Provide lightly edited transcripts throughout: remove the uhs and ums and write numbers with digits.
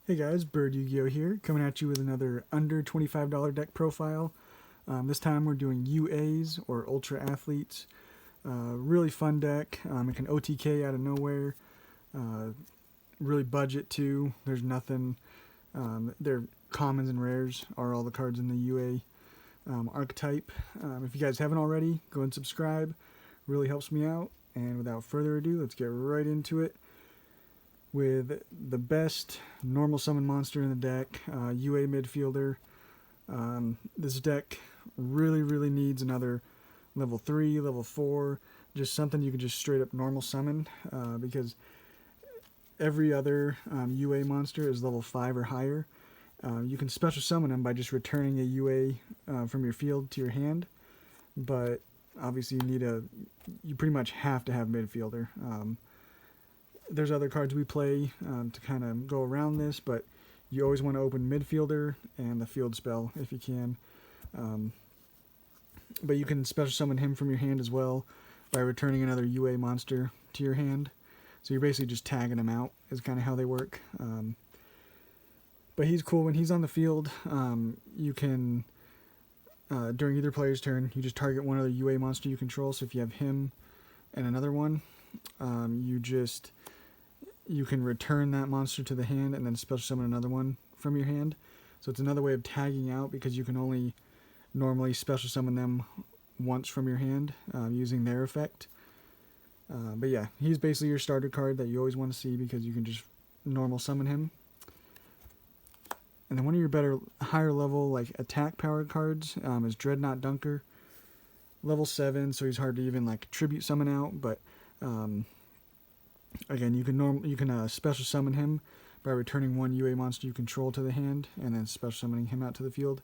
Hey guys, Bird Yu-Gi-Oh here, coming at you with another under $25 deck profile. This time we're doing UAs, or Ultra Athletes. Really fun deck. It can OTK out of nowhere. Really budget too. There's nothing. Their commons and rares are all the cards in the UA archetype. If you guys haven't already, go and subscribe. Really helps me out. And without further ado, let's get right into it with the best normal summon monster in the deck, UA midfielder. This deck really needs another level 3, level 4, just something you can just straight up normal summon, because every other UA monster is level 5 or higher. You can special summon them by just returning a UA from your field to your hand, but obviously you pretty much have to have midfielder. There's other cards we play to kind of go around this, but you always want to open midfielder and the field spell if you can. But you can special summon him from your hand as well by returning another UA monster to your hand. So you're basically just tagging him out is kind of how they work. But he's cool when he's on the field. You can, during either player's turn, you just target one other UA monster you control. So if you have him and another one, you can return that monster to the hand and then special summon another one from your hand. So it's another way of tagging out, because you can only normally special summon them once from your hand using their effect. But yeah, he's basically your starter card that you always want to see, because you can just normal summon him. And then one of your higher level like attack power cards is Dreadnought Dunker. Level 7, so he's hard to even like tribute summon out, but again, you can special summon him by returning one UA monster you control to the hand and then special summoning him out to the field.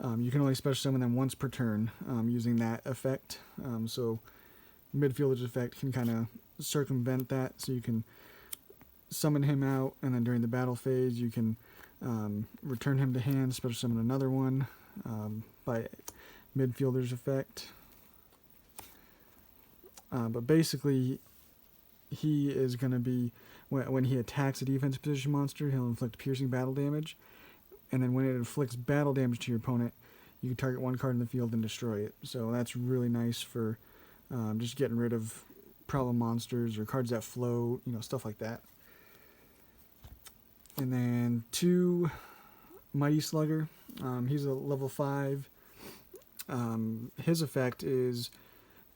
You can only special summon them once per turn using that effect. So midfielder's effect can kind of circumvent that, so you can summon him out, and then during the battle phase you can return him to hand, special summon another one by midfielder's effect. But basically, he is going to be, when he attacks a defensive position monster, he'll inflict piercing battle damage. And then when it inflicts battle damage to your opponent, you can target one card in the field and destroy it. So that's really nice for just getting rid of problem monsters or cards that float, stuff like that. And then 2, Mighty Slugger. He's a level 5. His effect is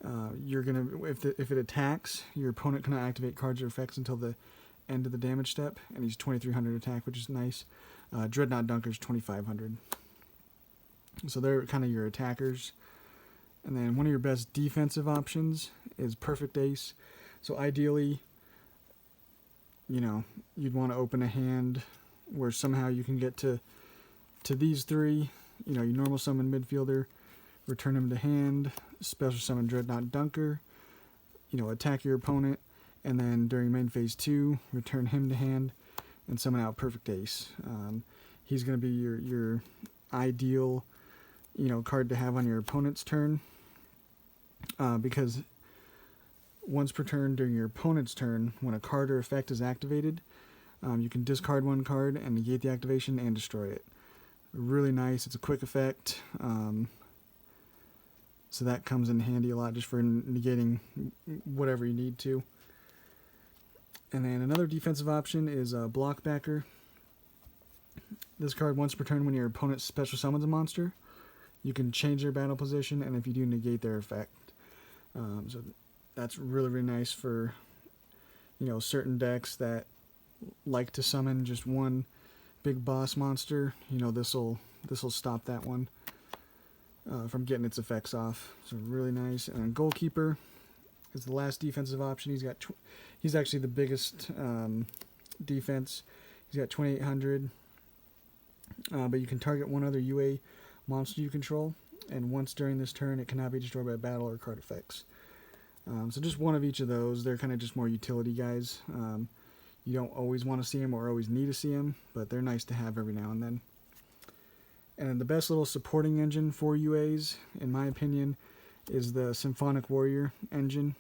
if it attacks, your opponent cannot activate cards or effects until the end of the damage step, and he's 2300 attack, which is nice. Dreadnought Dunker's 2500. So they're kind of your attackers. And then one of your best defensive options is Perfect Ace. So ideally, you'd want to open a hand where somehow you can get to these 3. You normal summon midfielder, return him to hand, special summon Dreadnought Dunker, attack your opponent, and then during main phase 2, return him to hand and summon out Perfect Ace. He's going to be your ideal, card to have on your opponent's turn, because once per turn during your opponent's turn, when a card or effect is activated, you can discard one card and negate the activation and destroy it. Really nice. It's a quick effect. So that comes in handy a lot just for negating whatever you need to. And then another defensive option is Blockbacker. This card, once per turn when your opponent special summons a monster, you can change their battle position, and if you do, negate their effect. So that's really nice for certain decks that like to summon just one big boss monster. This'll stop that one from getting its effects off. So really nice. And then Goalkeeper is the last defensive option. He's actually the biggest defense. He's got 2800. But you can target one other UA monster you control, and once during this turn, it cannot be destroyed by battle or card effects. So just one of each of those. They're kind of just more utility guys. You don't always want to see them or always need to see them, but they're nice to have every now and then. And the best little supporting engine for UAs, in my opinion, is the Symphonic Warrior engine.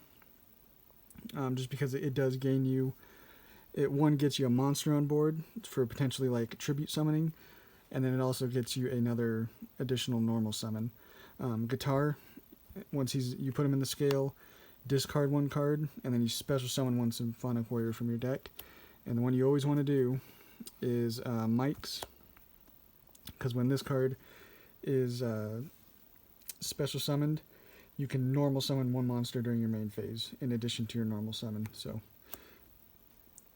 Just because it does gain you One gets you a monster on board for potentially like tribute summoning, and then it also gets you another additional normal summon. Guitar, once you put him in the scale, discard one card, and then you special summon one Symphonic Warrior from your deck. And the one you always want to do is Mike's, because when this card is special summoned, you can normal summon one monster during your main phase in addition to your normal summon. So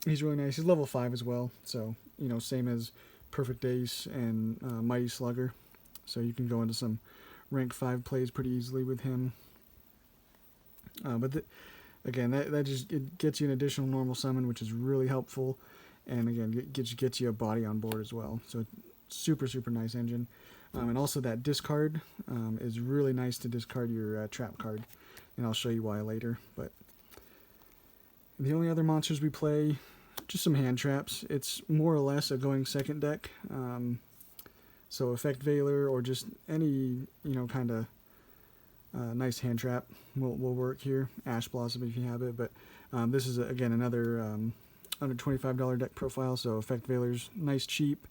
he's really nice. He's level 5 as well, so same as Perfect Ace and Mighty Slugger. So you can go into some rank 5 plays pretty easily with him. Again, that just it gets you an additional normal summon, which is really helpful, and again gets you a body on board as well. So super nice engine. And also that discard is really nice to discard your trap card, and I'll show you why later. But the only other monsters we play, just some hand traps. It's more or less a going second deck. So Effect Veiler or just any kind of nice hand trap will work here. Ash Blossom if you have it, but this is again another under $25 deck profile. So Effect Veiler's nice, cheap.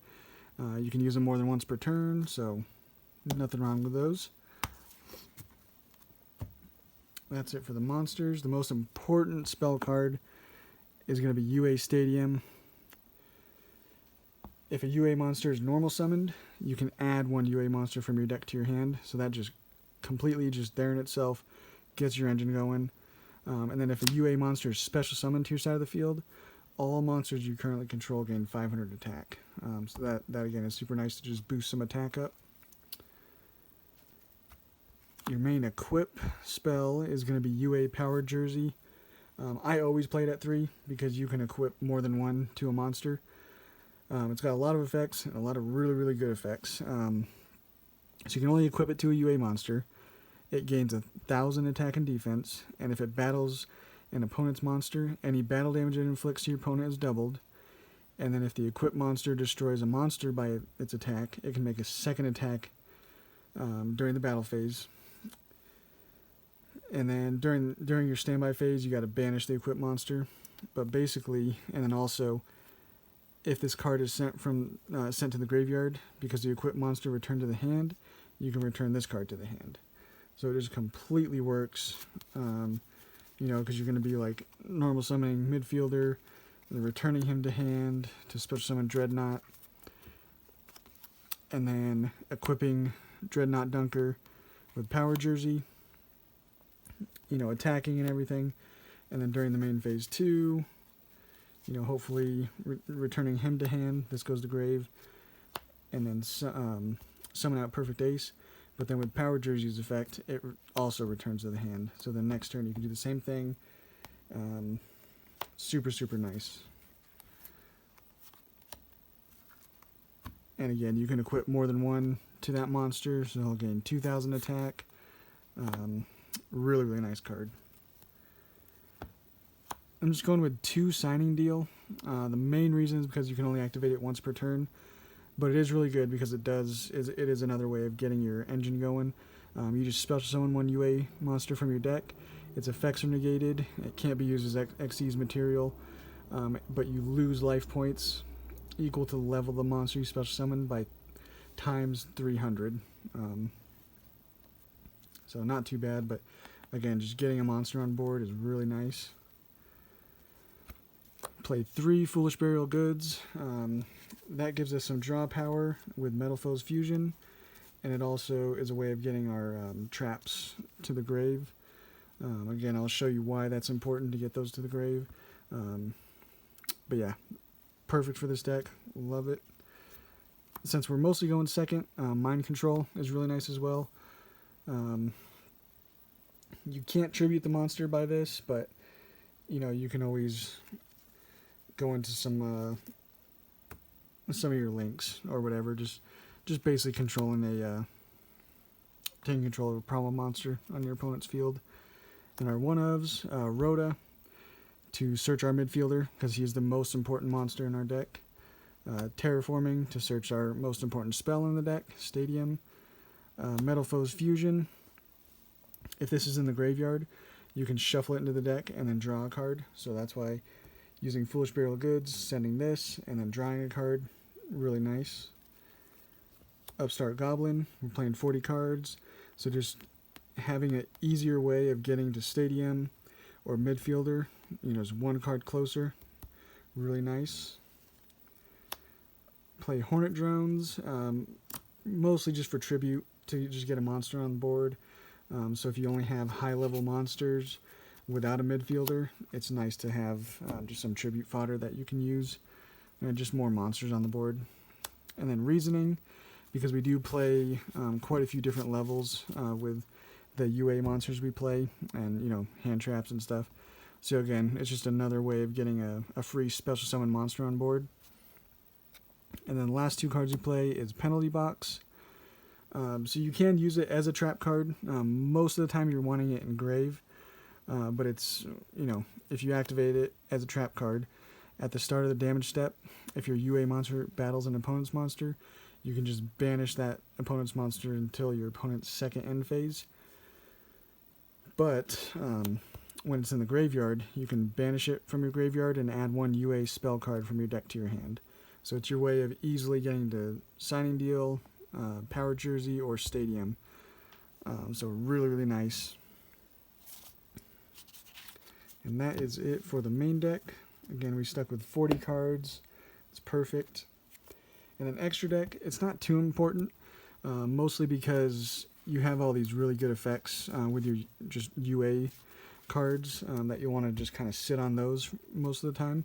You can use them more than once per turn, so nothing wrong with those. That's it for the monsters. The most important spell card is going to be UA Stadium. If a UA monster is normal summoned, you can add one UA monster from your deck to your hand, so that just completely just there in itself gets your engine going. And then if a UA monster is special summoned to your side of the field, all monsters you currently control gain 500 attack. So that again is super nice to just boost some attack up. Your main equip spell is going to be UA Power Jersey. I always play it at 3 because you can equip more than one to a monster. It's got a lot of effects and a lot of really good effects. So you can only equip it to a UA monster. It gains 1,000 attack and defense, and if it battles an opponent's monster, any battle damage it inflicts to your opponent is doubled. And then if the equipped monster destroys a monster by its attack, it can make a second attack during the battle phase. And then during your standby phase, you got to banish the equipped monster. But basically, and then also, if this card is sent to the graveyard because the equipped monster returned to the hand, you can return this card to the hand. So it just completely works. Because you're going to be like normal summoning midfielder, and returning him to hand to special summon Dreadnought, and then equipping Dreadnought Dunker with Power Jersey, attacking and everything, and then during the main phase 2, hopefully returning him to hand. This goes to grave, and then summon out Perfect Ace. But then with Power Jersey's effect, it also returns to the hand. So the next turn you can do the same thing. Super nice. And again, you can equip more than one to that monster, so he'll gain 2,000 attack. Really nice card. I'm just going with 2 signing deal. The main reason is because you can only activate it once per turn. But it is really good because it is another way of getting your engine going. You just special summon one UA monster from your deck. Its effects are negated. It can't be used as Xyz material, but you lose life points equal to the level of the monster you special summoned by times 300. So not too bad, but again, just getting a monster on board is really nice. Play 3 Foolish Burial Goods. That gives us some draw power with Metal Foes Fusion, and it also is a way of getting our traps to the grave. Again, I'll show you why that's important to get those to the grave. But yeah, perfect for this deck. Love it. Since we're mostly going second, Mind Control is really nice as well. You can't tribute the monster by this, but you can always go into some of your links or whatever, just basically taking control of a problem monster on your opponent's field. And our one-ofs, Rhoda, to search our midfielder because he is the most important monster in our deck. Terraforming to search our most important spell in the deck, Stadium. Metal Foes Fusion. If this is in the graveyard, you can shuffle it into the deck and then draw a card. So that's why using Foolish Burial of Goods, sending this, and then drawing a card. Really nice. Upstart Goblin, we're playing 40 cards, so just having an easier way of getting to Stadium or midfielder, just one card closer. Really nice. Play Hornet Drones, mostly just for tribute, to just get a monster on the board. So if you only have high-level monsters without a midfielder, it's nice to have just some tribute fodder that you can use. Just more monsters on the board. And then Reasoning, because we do play quite a few different levels with the UA monsters we play, and hand traps and stuff. So again, it's just another way of getting a free special summon monster on board. And then the last two cards you play is Penalty Box. So you can use it as a trap card. Most of the time you're wanting it in grave, but it's, if you activate it as a trap card at the start of the damage step, if your UA monster battles an opponent's monster, you can just banish that opponent's monster until your opponent's second end phase. But when it's in the graveyard, you can banish it from your graveyard and add one UA spell card from your deck to your hand. So it's your way of easily getting to Signing Deal, Power Jersey, or Stadium. So really, really nice. And that is it for the main deck. Again, we stuck with 40 cards. It's perfect. And an extra deck, it's not too important, mostly because you have all these really good effects with your just UA cards that you want to just kind of sit on those most of the time.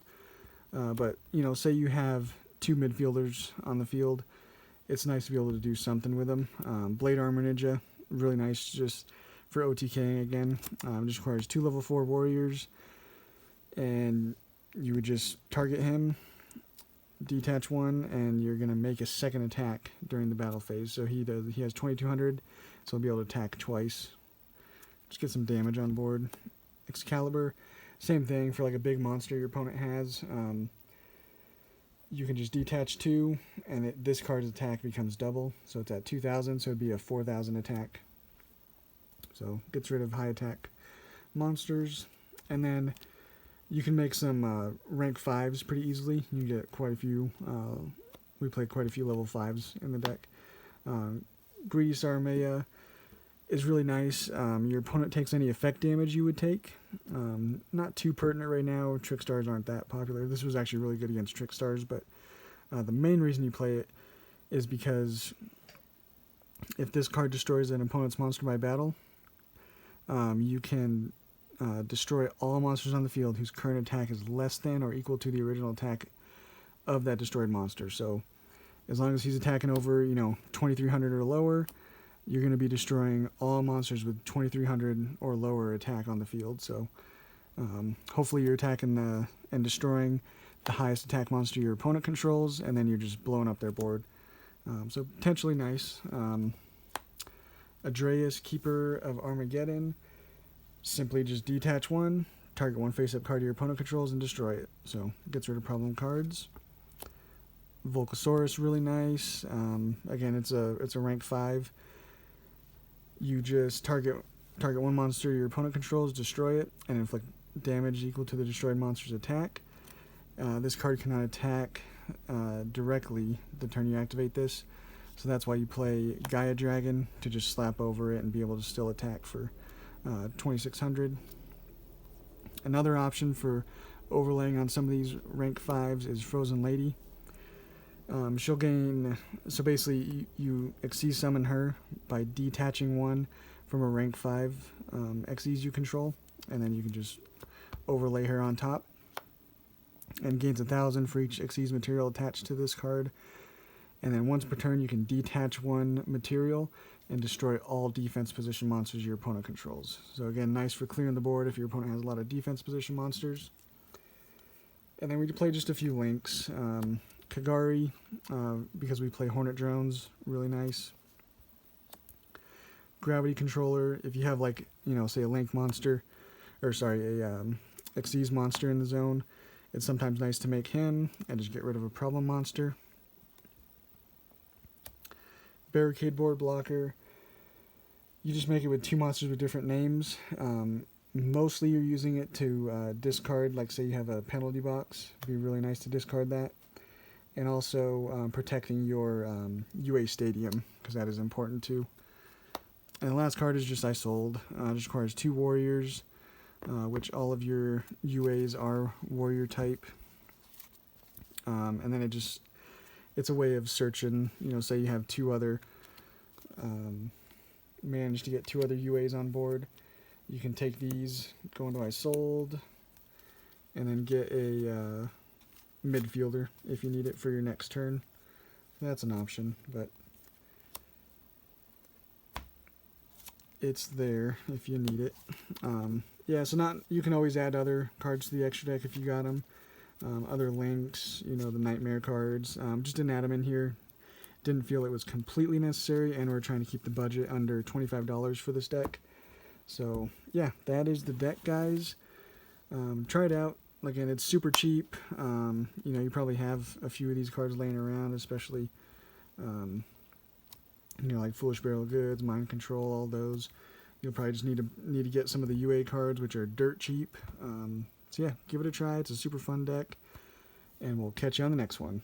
But, say you have 2 midfielders on the field, it's nice to be able to do something with them. Blade Armor Ninja, really nice just for OTKing again. Just requires 2 level 4 warriors, and you would just target him, detach one, and you're going to make a second attack during the battle phase. So he has 2200, so he'll be able to attack twice. Just get some damage on board. Excalibur, same thing for like a big monster your opponent has. You can just detach 2, and this card's attack becomes double. So it's at 2000, so it'd be a 4000 attack. So gets rid of high attack monsters. And then you can make some rank 5s pretty easily. You get quite a few. We play quite a few level 5s in the deck. Greedy Saramaya is really nice. Your opponent takes any effect damage you would take. Not too pertinent right now. Trickstars aren't that popular. This was actually really good against Trickstars, but the main reason you play it is because if this card destroys an opponent's monster by battle, you can destroy all monsters on the field whose current attack is less than or equal to the original attack of that destroyed monster. So as long as he's attacking over 2300 or lower, you're going to be destroying all monsters with 2300 or lower attack on the field. So hopefully you're attacking and destroying the highest attack monster your opponent controls, and then you're just blowing up their board. So potentially nice. Adreus, Keeper of Armageddon, simply just detach 1, target 1 face-up card your opponent controls, and destroy it. So gets rid of problem cards. Volcasaurus, really nice. Again, it's a rank 5. You just target 1 monster your opponent controls, destroy it, and inflict damage equal to the destroyed monster's attack. This card cannot attack directly the turn you activate this, so that's why you play Gaia Dragon to just slap over it and be able to still attack for 2600. Another option for overlaying on some of these rank 5s is Frozen Lady. She'll gain, so basically you Xyz summon her by detaching 1 from a rank 5 Xyz you control, and then you can just overlay her on top, and gains 1000 for each Xyz material attached to this card. And then once per turn you can detach 1 material and destroy all defense position monsters your opponent controls. So again, nice for clearing the board if your opponent has a lot of defense position monsters. And then we can play just a few links. Kagari, because we play Hornet Drones, really nice. Gravity Controller, if you have say a Link monster, or sorry, a Xyz monster in the zone, it's sometimes nice to make him and just get rid of a problem monster. Barricade Board Blocker, you just make it with 2 monsters with different names. Mostly you're using it to discard, like say you have a penalty box. It'd be really nice to discard that. And also protecting your UA stadium, because that is important too. And the last card is just I sold. Just requires 2 warriors, which all of your UAs are warrior type. And then it's a way of searching, say you have 2 other, managed to get 2 other UAs on board. You can take these, go into I sold, and then get a midfielder if you need it for your next turn. That's an option, but it's there if you need it. Yeah, so you can always add other cards to the extra deck if you got them. Other links, the nightmare cards. Just didn't add them in here. Didn't feel it was completely necessary, and we're trying to keep the budget under $25 for this deck. So yeah, that is the deck, guys. Try it out. Again, it's super cheap. You probably have a few of these cards laying around, especially like Foolish Barrel Goods, Mind Control, all those. You'll probably just need to get some of the UA cards, which are dirt cheap. So yeah, give it a try. It's a super fun deck, and we'll catch you on the next one.